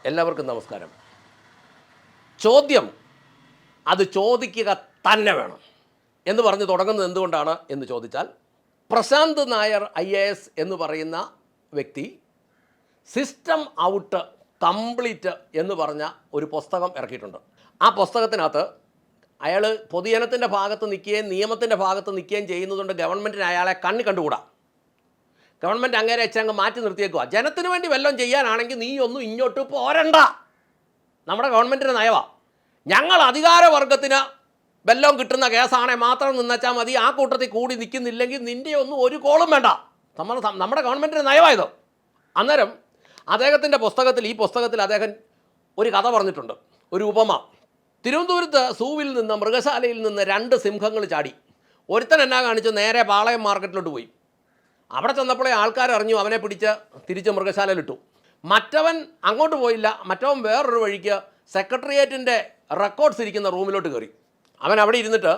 എല്ലാവർക്കും നമസ്കാരം. ചോദ്യം അത് ചോദിക്കുക തന്നെ വേണം എന്ന് പറഞ്ഞ് തുടങ്ങുന്നത് എന്തുകൊണ്ടാണ് എന്ന് ചോദിച്ചാൽ, പ്രശാന്ത് നായർ IAS എന്ന് പറയുന്ന വ്യക്തി സിസ്റ്റം ഔട്ട് കംപ്ലീറ്റ് എന്ന് പറഞ്ഞ ഒരു പുസ്തകം ഇറക്കിയിട്ടുണ്ട്. ആ പുസ്തകത്തിനകത്ത് അയാൾ പൊതുജനത്തിൻ്റെ ഭാഗത്ത് നിൽക്കുകയും നിയമത്തിൻ്റെ ഭാഗത്ത് നിൽക്കുകയും ചെയ്യുന്നതുകൊണ്ട് ഗവൺമെൻറ്റിന് അയാളെ കണ്ടുകൂടാ. ഗവൺമെൻറ് അങ്ങേരെ വെച്ചങ്ങ് മാറ്റി നിർത്തിയേക്കുക. ജനത്തിന് വേണ്ടി വല്ലതും ചെയ്യാനാണെങ്കിൽ നീ ഒന്നും ഇങ്ങോട്ട് പോരണ്ട. നമ്മുടെ ഗവൺമെൻറ്റിൻ്റെ നയവാ. ഞങ്ങൾ അധികാരവർഗത്തിന് വല്ലതും കിട്ടുന്ന കേസാണെ മാത്രം നിന്നച്ചാൽ മതി, ആ കൂട്ടത്തിൽ കൂടി നിൽക്കുന്നില്ലെങ്കിൽ നിൻ്റെ ഒന്നും ഒരു കോളും വേണ്ട. നമ്മുടെ ഗവൺമെൻറ്റിൻ്റെ നയമായത്. അന്നേരം അദ്ദേഹത്തിൻ്റെ പുസ്തകത്തിൽ, ഈ പുസ്തകത്തിൽ അദ്ദേഹം ഒരു കഥ പറഞ്ഞിട്ടുണ്ട്, ഒരു ഉപമ. തിരുവനന്തപുരത്ത് സൂവിൽ നിന്ന്, മൃഗശാലയിൽ നിന്ന് 2 സിംഹങ്ങൾ ചാടി. ഒരുത്തൻ എന്നാ കാണിച്ചു, നേരെ പാളയം മാർക്കറ്റിലോട്ട് പോയി. അവിടെ ചെന്നപ്പോഴേ ആൾക്കാർ അറിഞ്ഞു, അവനെ പിടിച്ച് തിരിച്ച് മൃഗശാലയിലിട്ടു. മറ്റവൻ അങ്ങോട്ട് പോയില്ല. മറ്റവൻ വേറൊരു വഴിക്ക് സെക്രട്ടേറിയറ്റിൻ്റെ റെക്കോർഡ്സ് ഇരിക്കുന്ന റൂമിലോട്ട് കയറി. അവൻ അവിടെ ഇരുന്നിട്ട്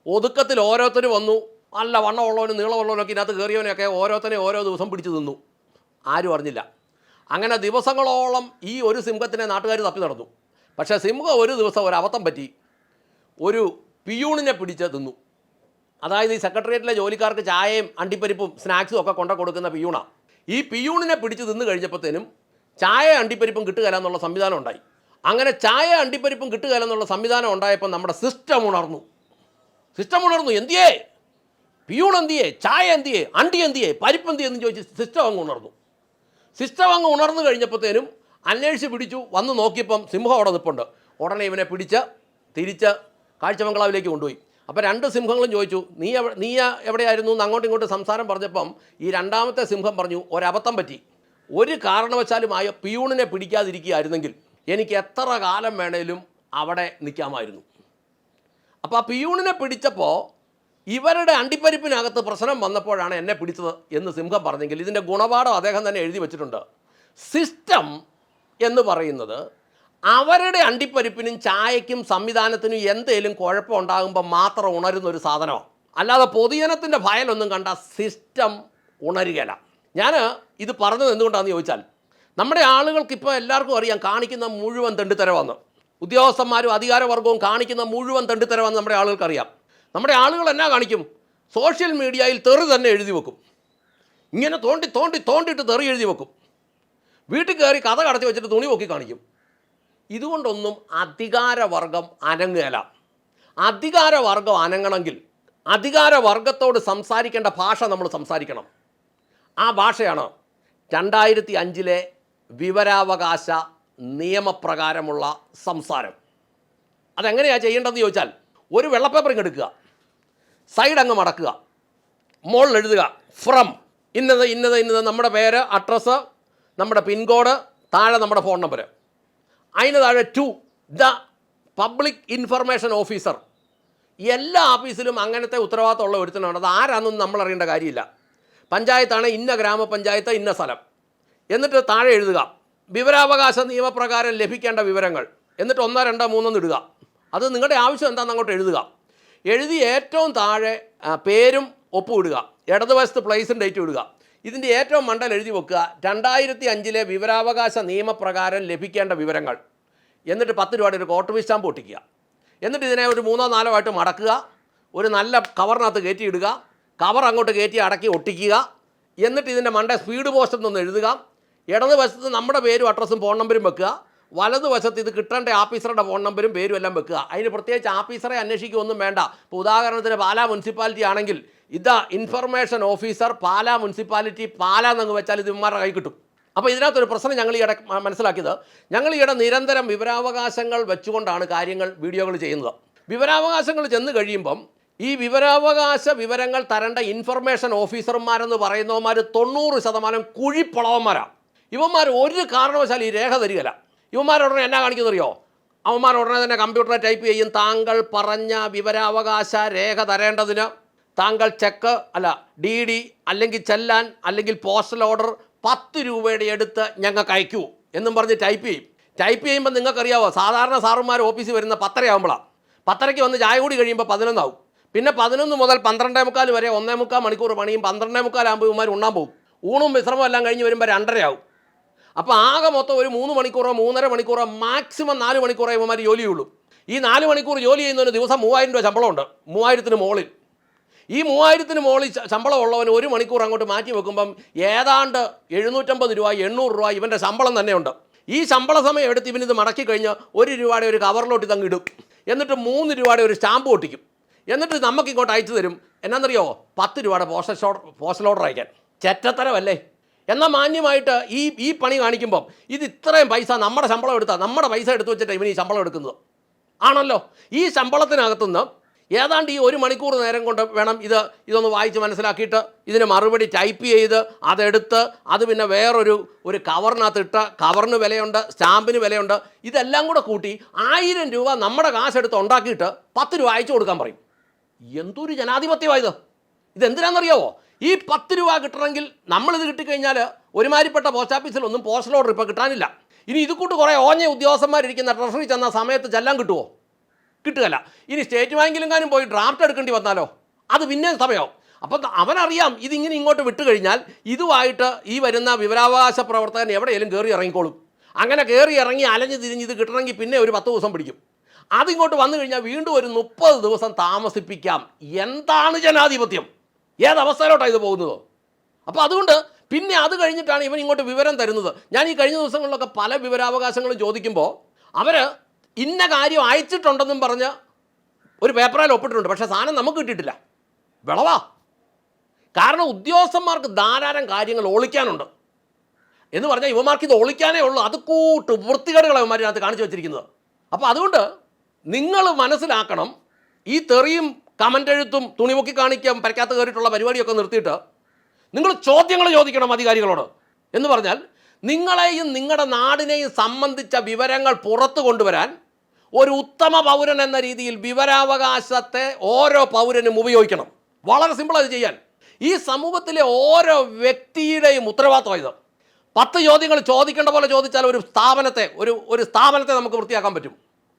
ഒതുക്കത്തിൽ ഓരോരുത്തർ വന്നു, നല്ല വണ്ണമുള്ളവനും നീളമുള്ളവനൊക്കെ ഇതിനകത്ത് കയറിയവനെയൊക്കെ ഓരോരുത്തനെ ഓരോ ദിവസം പിടിച്ച് തിന്നു. ആരും അറിഞ്ഞില്ല. അങ്ങനെ ദിവസങ്ങളോളം ഈ ഒരു സിംഹത്തിനെ നാട്ടുകാർ തപ്പി നടന്നു. പക്ഷേ സിംഹം ഒരു ദിവസം ഒരു അബദ്ധം പറ്റി, ഒരു പിയൂണിനെ പിടിച്ച് തിന്നു. അതായത് ഈ സെക്രട്ടേറിയറ്റിലെ ജോലിക്കാർക്ക് ചായയും അണ്ടിപ്പരിപ്പും സ്നാക്സും ഒക്കെ കൊടുക്കുന്ന പിയൂണാണ്. ഈ പിയൂണിനെ പിടിച്ച് തിന്ന് കഴിഞ്ഞപ്പോഴത്തേനും ചായ അണ്ടിപ്പരിപ്പും കിട്ടുകയില്ല എന്നുള്ള സംവിധാനം ഉണ്ടായി. അങ്ങനെ ചായ അണ്ടിപ്പരിപ്പും കിട്ടുകയില്ല എന്നുള്ള സംവിധാനം ഉണ്ടായപ്പോൾ നമ്മുടെ സിസ്റ്റം ഉണർന്നു. എന്തിയേ, പിയൂൺ എന്തിയേ, ചായ എന്തിയേ, അണ്ടി എന്തിയേ, പരിപ്പ് എന്തിയേ എന്ന് ചോദിച്ച് സിസ്റ്റം അങ്ങ് ഉണർന്നു കഴിഞ്ഞപ്പോഴത്തേനും അന്വേഷിച്ച് പിടിച്ചു. വന്ന് നോക്കിയപ്പം സിംഹം അവിടെ നിൽപ്പുണ്ട്. ഉടനെ ഇവനെ പിടിച്ച് തിരിച്ച് കാഴ്ചബംഗ്ലാവിലേക്ക് കൊണ്ടുപോയി. അപ്പോൾ 2 സിംഹങ്ങളും ചോദിച്ചു, നീ എവിടെയായിരുന്നു എന്ന് അങ്ങോട്ടും ഇങ്ങോട്ടും സംസാരം പറഞ്ഞപ്പം ഈ രണ്ടാമത്തെ സിംഹം പറഞ്ഞു, ഒരബദ്ധം പറ്റി. ഒരു കാരണവശാലുമായ പിയൂണിനെ പിടിക്കാതിരിക്കുകയായിരുന്നെങ്കിൽ എനിക്ക് എത്ര കാലം വേണേലും അവിടെ നിൽക്കാമായിരുന്നു. അപ്പോൾ ആ പിയൂണിനെ പിടിച്ചപ്പോൾ ഇവരുടെ അണ്ടിപ്പരിപ്പിനകത്ത് പ്രശ്നം വന്നപ്പോഴാണ് എന്നെ പിടിച്ചത് എന്ന് സിംഹം പറഞ്ഞെങ്കിൽ ഇതിൻ്റെ ഗുണപാഠം അദ്ദേഹം തന്നെ എഴുതി വച്ചിട്ടുണ്ട്. സിസ്റ്റം എന്ന് പറയുന്നത് അവരുടെ അണ്ടിപ്പരിപ്പിനും ചായയ്ക്കും സംവിധാനത്തിനും എന്തെങ്കിലും കുഴപ്പമുണ്ടാകുമ്പോൾ മാത്രം ഉണരുന്ന ഒരു സാധനമാണ്. അല്ലാതെ പൊതുജനത്തിൻ്റെ ഭയലൊന്നും കണ്ട സിസ്റ്റം ഉണരുകയില്ല. ഞാൻ ഇത് പറഞ്ഞത് എന്തുകൊണ്ടാണെന്ന് ചോദിച്ചാൽ, നമ്മുടെ ആളുകൾക്ക് ഇപ്പോൾ എല്ലാവർക്കും അറിയാം കാണിക്കുന്ന മുഴുവൻ തെണ്ടിത്തരമെന്ന്. ഉദ്യോഗസ്ഥന്മാരും അധികാരവർഗവും കാണിക്കുന്ന മുഴുവൻ തെണ്ടിത്തരമെന്ന് നമ്മുടെ ആളുകൾക്കറിയാം. നമ്മുടെ ആളുകൾ എന്നാ കാണിക്കും, സോഷ്യൽ മീഡിയയിൽ തെറി തന്നെ എഴുതി വെക്കും. ഇങ്ങനെ തോണ്ടിയിട്ട് തെറി എഴുതി വെക്കും. വീട്ടിൽ കയറി കഥ കടത്തി വെച്ചിട്ട് തുണി പൊക്കി കാണിക്കും. ഇതുകൊണ്ടൊന്നും അധികാരവർഗം അനങ്ങുകയില്ല. അധികാരവർഗം അനങ്ങണമെങ്കിൽ അധികാരവർഗത്തോട് സംസാരിക്കേണ്ട ഭാഷ നമ്മൾ സംസാരിക്കണം. ആ ഭാഷയാണ് 2005 വിവരാവകാശ നിയമപ്രകാരമുള്ള സംസാരം. അതെങ്ങനെയാണ് ചെയ്യേണ്ടതെന്ന് ചോദിച്ചാൽ, ഒരു വെള്ളപ്പേപ്പർ എടുക്കുക, സൈഡ് അങ്ങ് മടക്കുക, മുകളിൽ എഴുതുക ഫ്രം ഇന്നത് നമ്മുടെ പേര്, അഡ്രസ്സ്, നമ്മുടെ പിൻകോഡ്, താഴെ നമ്മുടെ ഫോൺ നമ്പർ, അതിന് താഴെ to the public information officer. എല്ലാ ഓഫീസിലും അങ്ങനത്തെ ഉത്തരവാദിത്തമുള്ള ഒരുത്തനാണ്. അത് ആരാണെന്നൊന്നും നമ്മൾ അറിയേണ്ട കാര്യമില്ല. പഞ്ചായത്താണ് ഇന്ന ഗ്രാമപഞ്ചായത്ത് ഇന്ന സ്ഥലം. എന്നിട്ട് താഴെ എഴുതുക വിവരാവകാശ നിയമപ്രകാരം ലഭിക്കേണ്ട വിവരങ്ങൾ. എന്നിട്ട് 1, 2, 3 ഇടുക. അത് നിങ്ങളുടെ ആവശ്യം എന്താണെന്ന് അങ്ങോട്ട് എഴുതുക. എഴുതി ഏറ്റവും താഴെ പേരും ഒപ്പും ഇടുക. ഇടതുവശത്ത് പ്ലേസും ഡേറ്റും ഇടുക. ഇതിൻ്റെ ഏറ്റവും മണ്ടൽ എഴുതി വെക്കുക 2005 വിവരാവകാശ നിയമപ്രകാരം ലഭിക്കേണ്ട വിവരങ്ങൾ. എന്നിട്ട് 10 രൂപയുടെ ഒരു കോട്ട് സ്റ്റാമ്പ് ഒട്ടിക്കുക. എന്നിട്ട് ഇതിനെ ഒരു 3 4 ആയിട്ട് മടക്കുക. ഒരു നല്ല കവറിനകത്ത് കയറ്റി ഇടുക. കവർ അങ്ങോട്ട് കയറ്റി അടക്കി ഒട്ടിക്കുക. എന്നിട്ട് ഇതിൻ്റെ മണ്ട സ്പീഡ് പോസ്റ്റ് എന്നൊന്ന് എഴുതുക. ഇടതുവശത്ത് നമ്മുടെ പേരും അഡ്രസ്സും ഫോൺ നമ്പരും വെക്കുക. വലതുവശത്ത് ഇത് കിട്ടേണ്ട ഓഫീസറുടെ ഫോൺ നമ്പരും പേരും എല്ലാം വെക്കുക. അതിന് പ്രത്യേകിച്ച് ഓഫീസറെ അന്വേഷിക്കുകയൊന്നും വേണ്ട. ഇപ്പോൾ ഉദാഹരണത്തിന് പാലാ മുനിസിപ്പാലിറ്റി ആണെങ്കിൽ ഇതാ information officer Pala municipality Pala എന്നങ്ങ് വെച്ചാൽ ഇത് ഇവന്മാരുടെ കൈ കിട്ടും. അപ്പോൾ ഇതിനകത്തൊരു പ്രശ്നം ഞങ്ങൾ ഈയിടെ മനസ്സിലാക്കിയത്, ഞങ്ങൾ ഈയിടെ നിരന്തരം വിവരാവകാശങ്ങൾ വെച്ചുകൊണ്ടാണ് വീഡിയോകൾ ചെയ്യുന്നത്. വിവരാവകാശങ്ങൾ ചെന്ന് കഴിയുമ്പം ഈ വിവരാവകാശ വിവരങ്ങൾ തരേണ്ട ഇൻഫർമേഷൻ ഓഫീസർമാരെന്ന് പറയുന്നവന്മാർ 90% കുഴിപ്പളവന്മാരാണ്. ഇവന്മാർ ഒരു കാരണവശാലും ഈ രേഖ തരികയില്ല. ഇവന്മാരുടനെ എന്നാ കാണിക്കുന്നറിയോ, അവന്മാർ ഉടനെ തന്നെ കമ്പ്യൂട്ടറിൽ ടൈപ്പ് ചെയ്യും, താങ്കൾ പറഞ്ഞ വിവരാവകാശ രേഖ തരേണ്ടതിന് താങ്കൾ ചെക്ക് DD അല്ലെങ്കിൽ ചെല്ലാൻ അല്ലെങ്കിൽ പോസ്റ്റൽ ഓർഡർ 10 രൂപയുടെ എടുത്ത് ഞങ്ങൾക്ക് അയക്കൂ എന്നും പറഞ്ഞ് ടൈപ്പ് ചെയ്യും. ടൈപ്പ് ചെയ്യുമ്പോൾ നിങ്ങൾക്കറിയാവോ, സാധാരണ സാറുമാർ ഓഫീസിൽ വരുന്ന 10:30 ആകുമ്പോഴാണ്. 10:30 വന്ന് ചായ കൂടി കഴിയുമ്പോൾ 11 ആവും. പിന്നെ 11 മുതൽ 12:45 വരെ 1.25 മണിക്കൂർ പണിയും. 12:45 ആകുമ്പോൾ ഇവന്മാർ ഉണ്ണാൻ പോകും. ഊണും വിശ്രമം എല്ലാം കഴിഞ്ഞ് വരുമ്പോൾ 2:30 ആവും. അപ്പോൾ ആകെ മൊത്തം ഒരു 3 മണിക്കൂറോ 3.5 മണിക്കൂറോ മാക്സിമം 4 മണിക്കൂറോ ഇവന്മാർ ജോലി ചെയ്യുള്ളൂ. ഈ 4 മണിക്കൂർ ജോലി ചെയ്യുന്നതിന് ദിവസം 3000 രൂപ ശമ്പളമുണ്ട്. 3000-ന് മുകളിൽ. ഈ 3000-ന് മുകളിൽ ശമ്പളം ഉള്ളവന് 1 മണിക്കൂർ അങ്ങോട്ട് മാറ്റി വെക്കുമ്പം ഏതാണ്ട് 750 രൂപ 800 രൂപ ഇവൻ്റെ ശമ്പളം തന്നെയുണ്ട്. ഈ ശമ്പള സമയം എടുത്ത് ഇവനിത് മടക്കി കഴിഞ്ഞ് 1 രൂപയുടെ ഒരു കവറിലോട്ട് ഇതങ്ങ് ഇടും. എന്നിട്ട് 3 രൂപയുടെ ഒരു സ്റ്റാമ്പ് ഒട്ടിക്കും. എന്നിട്ട് നമുക്ക് ഇങ്ങോട്ട് അയച്ചു തരും. എന്നാണെന്നറിയോ? 10 രൂപയുടെ പോസ്റ്റൽ ഓർഡർ അയക്കാൻ. ചെറ്റത്തരമല്ലേ? എന്നാൽ മാന്യമായിട്ട് ഈ പണി കാണിക്കുമ്പം ഇത് ഇത്രയും പൈസ നമ്മുടെ ശമ്പളം എടുത്താൽ നമ്മുടെ പൈസ എടുത്തു വെച്ചിട്ട് ഇവന് ഈ ശമ്പളം എടുക്കുന്നത് ആണല്ലോ. ഈ ശമ്പളത്തിനകത്തുനിന്ന് ഏതാണ്ട് ഈ 1 മണിക്കൂർ നേരം കൊണ്ട് വേണം ഇതൊന്ന് വായിച്ച് മനസ്സിലാക്കിയിട്ട് ഇതിന് മറുപടി ടൈപ്പ് ചെയ്ത് അതെടുത്ത് അത് പിന്നെ വേറൊരു കവറിനകത്തിട്ട് കവറിന് വിലയുണ്ട്, സ്റ്റാമ്പിന് വിലയുണ്ട്. ഇതെല്ലാം കൂടെ കൂട്ടി 1000 രൂപ നമ്മുടെ കാശെടുത്ത് ഉണ്ടാക്കിയിട്ട് 10 രൂപ അയച്ചു കൊടുക്കാൻ പറയും. എന്തൊരു ജനാധിപത്യമായത്! ഇതെന്തിനാണെന്നറിയാവോ? ഈ 10 രൂപ കിട്ടണമെങ്കിൽ നമ്മളിത് കിട്ടിക്കഴിഞ്ഞാൽ ഒരുമാതിരിപ്പെട്ട പോസ്റ്റ് ഓഫീസിലൊന്നും പോസ്റ്റൽ ഓർഡർ ഇപ്പോൾ കിട്ടാനില്ല. ഇനി ഇത് കൂട്ട് കുറേ ഓഞ്ഞ ഉദ്യോഗസ്ഥന്മാരിരിക്കുന്ന ട്രഷറി ചെന്ന സമയത്ത് ചെല്ലാൻ കിട്ടുമോ? കിട്ടുകയില്ല. ഇനി സ്റ്റേറ്റ് ബാങ്കിലെങ്ങാനും പോയി ഡ്രാഫ്റ്റ് എടുക്കേണ്ടി വന്നാലോ? അത് പിന്നെ സമയമാവും. അപ്പം അവനറിയാം ഇതിങ്ങനെ ഇങ്ങോട്ട് വിട്ട് കഴിഞ്ഞാൽ ഇതുമായിട്ട് ഈ വരുന്ന വിവരാവകാശ പ്രവർത്തകൻ എവിടെയെങ്കിലും കയറി ഇറങ്ങിക്കോളും. അങ്ങനെ കയറി ഇറങ്ങി അലഞ്ഞ് തിരിഞ്ഞ് ഇത് കിട്ടണമെങ്കിൽ പിന്നെ ഒരു 10 ദിവസം പിടിക്കും. അതിങ്ങോട്ട് വന്നു കഴിഞ്ഞാൽ വീണ്ടും ഒരു 30 ദിവസം താമസിപ്പിക്കാം. എന്താണ് ജനാധിപത്യം? ഏതവസ്ഥയിലോട്ടാണ് ഇത് പോകുന്നത്? അപ്പോൾ അതുകൊണ്ട് പിന്നെ അത് കഴിഞ്ഞിട്ടാണ് ഇവൻ ഇങ്ങോട്ട് വിവരം തരുന്നത്. ഞാൻ ഈ കഴിഞ്ഞ ദിവസങ്ങളിലൊക്കെ പല വിവരാവകാശങ്ങളും ചോദിക്കുമ്പോൾ അവർ ഇന്ന കാര്യം അയച്ചിട്ടുണ്ടെന്നും പറഞ്ഞ് ഒരു പേപ്പറിൽ ഒപ്പിട്ടിട്ടുണ്ട്. പക്ഷേ സാധനം നമുക്ക് കിട്ടിയിട്ടില്ല. വിളവാ. കാരണം ഉദ്യോഗസ്ഥന്മാർക്ക് ധാരാളം കാര്യങ്ങൾ ഒളിക്കാനുണ്ട് എന്ന് പറഞ്ഞാൽ ഇവന്മാർക്ക് ഇത് ഒളിക്കാനേ ഉള്ളൂ. അത് കൂട്ട് വൃത്തികേടുകളാണ് ഇവന്മാരിനകത്ത് കാണിച്ചു വെച്ചിരിക്കുന്നത്. അപ്പോൾ അതുകൊണ്ട് നിങ്ങൾ മനസ്സിലാക്കണം, ഈ തെറിയും കമൻ്റ് എഴുത്തും തുണിമുക്കി കാണിക്കാൻ പരക്കാത്ത കയറിയിട്ടുള്ള പരിപാടിയൊക്കെ നിർത്തിയിട്ട് നിങ്ങൾ ചോദ്യങ്ങൾ ചോദിക്കണം അധികാരികളോട്. എന്ന് പറഞ്ഞാൽ നിങ്ങളെയും നിങ്ങളുടെ നാടിനെയും സംബന്ധിച്ച വിവരങ്ങൾ പുറത്തു കൊണ്ടുവരാൻ ഒരു ഉത്തമ പൗരൻ എന്ന രീതിയിൽ വിവരാവകാശത്തെ ഓരോ പൗരനും ഉപയോഗിക്കണം. വളരെ സിമ്പിളായി ചെയ്യാൻ. ഈ സമൂഹത്തിലെ ഓരോ വ്യക്തിയുടെയും ഉത്തരവാദിത്വം ഇത്. 10 ചോദ്യങ്ങൾ ചോദിക്കേണ്ട പോലെ ചോദിച്ചാൽ ഒരു സ്ഥാപനത്തെ നമുക്ക് വൃത്തിയാക്കാൻ പറ്റും.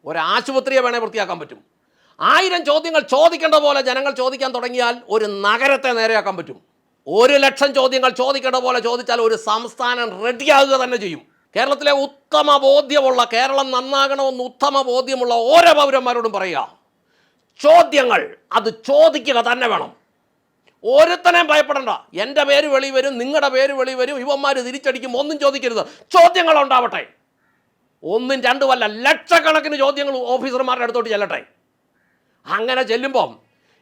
ഒരു ആശുപത്രിയെ വേണേൽ വൃത്തിയാക്കാൻ പറ്റും. 1000 ചോദ്യങ്ങൾ ചോദിക്കേണ്ട പോലെ ജനങ്ങൾ ചോദിക്കാൻ തുടങ്ങിയാൽ ഒരു നഗരത്തെ നേരെയാക്കാൻ പറ്റും. 1,00,000 ചോദ്യങ്ങൾ ചോദിക്കേണ്ട പോലെ ചോദിച്ചാൽ ഒരു സംസ്ഥാനം റെഡിയാകുക തന്നെ ചെയ്യും. കേരളത്തിലെ ഉത്തമ ബോധ്യമുള്ള, കേരളം നന്നാകണമെന്ന് ഉത്തമ ബോധ്യമുള്ള ഓരോ പൗരന്മാരോടും പറയുക, ചോദ്യങ്ങൾ അത് ചോദിക്കുക തന്നെ വേണം. ഒരുത്തനെയും ഭയപ്പെടണ്ട. എൻ്റെ പേര് വെളി വരും, നിങ്ങളുടെ പേര് വെളി വരും, ഇവന്മാർ തിരിച്ചടിക്കും. ഒന്നും ചോദിക്കരുത്. ചോദ്യങ്ങൾ ഉണ്ടാവട്ടെ. 1, 2 അല്ല, ലക്ഷക്കണക്കിന് ചോദ്യങ്ങൾ ഓഫീസർമാരുടെ അടുത്തോട്ട് ചെല്ലട്ടെ. അങ്ങനെ ചെല്ലുമ്പം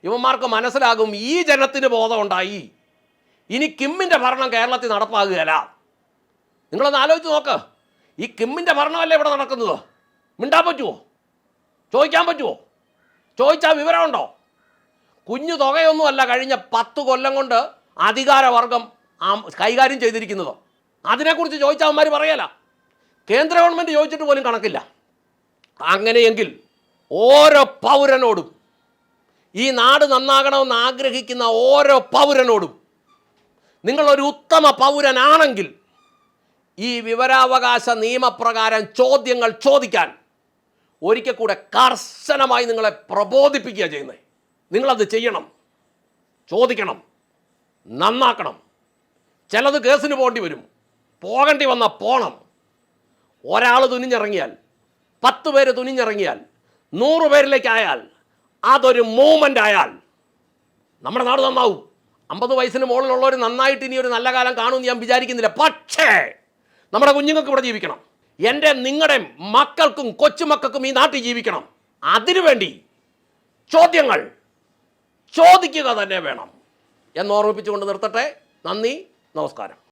ഇവന്മാർക്ക് മനസ്സിലാകും ഈ ജനത്തിന് ബോധമുണ്ടായി, ഇനി കിമ്മിൻ്റെ ഭരണം കേരളത്തിൽ നടപ്പാകുകയല്ല. നിങ്ങളൊന്ന് ആലോചിച്ച് നോക്ക്. ഈ കിമ്മിൻ്റെ ഭരണമല്ലേ ഇവിടെ നടക്കുന്നത്? മിണ്ടാൻ പറ്റുമോ? ചോദിക്കാൻ പറ്റുമോ? ചോദിച്ചാൽ വിവരമുണ്ടോ? കുഞ്ഞു തുകയൊന്നുമല്ല കഴിഞ്ഞ 10 കൊല്ലം കൊണ്ട് അധികാരവർഗം കൈകാര്യം ചെയ്തിരിക്കുന്നത്. അതിനെക്കുറിച്ച് ചോദിച്ചാൽ അവന്മാർ പറയല. കേന്ദ്ര ഗവൺമെൻറ് ചോദിച്ചിട്ട് പോലും കണക്കില്ല. അങ്ങനെയെങ്കിൽ ഓരോ പൗരനോടും, ഈ നാട് നന്നാകണമെന്ന് ആഗ്രഹിക്കുന്ന ഓരോ പൗരനോടും, നിങ്ങളൊരു ഉത്തമ പൗരനാണെങ്കിൽ ഈ വിവരാവകാശ നിയമപ്രകാരം ചോദ്യങ്ങൾ ചോദിക്കാൻ ഒരിക്കൽ കൂടെ കർശനമായി നിങ്ങളെ പ്രബോധിപ്പിക്കുക ചെയ്യുന്നത്. നിങ്ങളത് ചെയ്യണം, ചോദിക്കണം, നന്നാക്കണം. ചിലത് കേസിന് പോകേണ്ടി വരും. പോകേണ്ടി വന്നാൽ പോകണം. ഒരാൾ തുനിഞ്ഞിറങ്ങിയാൽ, 10 പേര് തുനിഞ്ഞിറങ്ങിയാൽ, 100 പേരിലേക്കായാൽ, അതൊരു മൂവ്മെൻ്റ് ആയാൽ നമ്മുടെ നാട് നന്നാവും. 50 വയസ്സിന് മുകളിലുള്ളവർ നന്നായിട്ട് ഇനി ഒരു നല്ല കാലം കാണുമെന്ന് ഞാൻ വിചാരിക്കുന്നില്ല. പക്ഷേ നമ്മുടെ കുഞ്ഞുങ്ങൾക്ക് ഇവിടെ ജീവിക്കണം. എൻ്റെ നിങ്ങളുടെ മക്കൾക്കും കൊച്ചുമക്കൾക്കും ഈ നാട്ടിൽ ജീവിക്കണം. അതിനുവേണ്ടി ചോദ്യങ്ങൾ ചോദിക്കുക തന്നെ വേണം എന്ന് ഓർമ്മിപ്പിച്ചുകൊണ്ട് നിർത്തട്ടെ. നന്ദി, നമസ്കാരം.